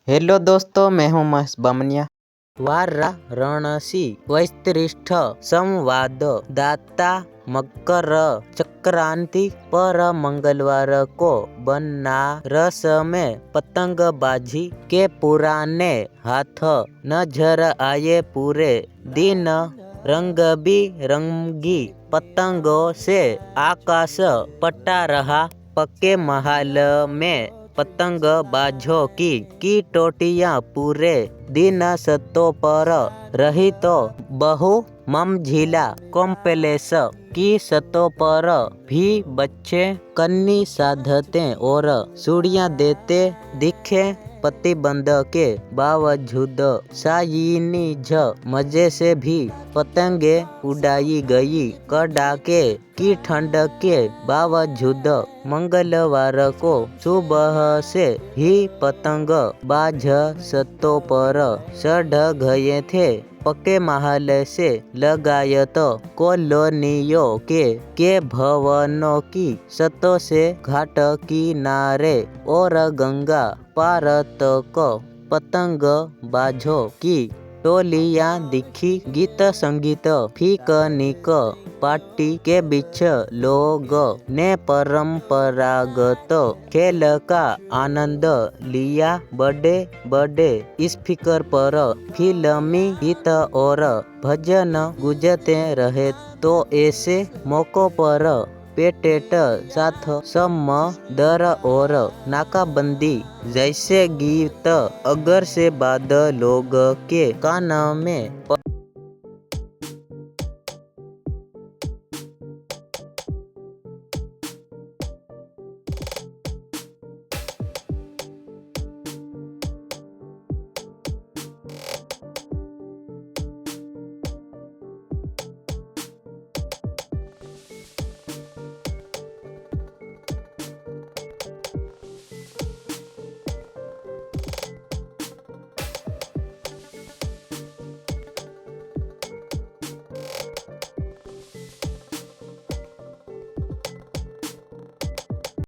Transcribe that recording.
Hello दोस्तों, मैं हूं महेश बामनिया। वारा रणसी वैस्त्रिष्ठ संवाद दाता मकर संक्रांति पर मंगलवार को बनारस में पतंगबाजी के पुराने हाथ नजर आए। पूरे दिन रंग-बिरंगी पतंगों से आकाश पटा रहा। पक्के महल में पतंगबाजों की टोटियां पूरे दिन छतों पर रही तो बहु-मंजिला कॉम्प्लेक्स की छतों पर भी बच्चे कन्नी साधते और सुड़ियां देते दिखे। प्रतिबंध के बावजूद चाइनीज मजे से भी पतंगे उड़ाई गई। कड़ाके की ठंड के बावजूद मंगलवार को सुबह से ही पतंग बाज छतों पर चढ़ गए थे। पक्के महल से लगायत कॉलोनियों के भवनों की छतों से घाट किनारे और गंगा पार तक पतंगबाजों की टोलियां दिखी। गीत संगीत पिकनिक पार्टी के बीच लोग ने परंपरागत खेल का आनंद लिया। बड़े बड़े स्पीकर पर फिल्मी गीत और भजन गूंजते रहे तो ऐसे मौकों पर पेटेंट साथ समदर और नाकाबंदी जैसे गीत अगर से बाद लोग के कान में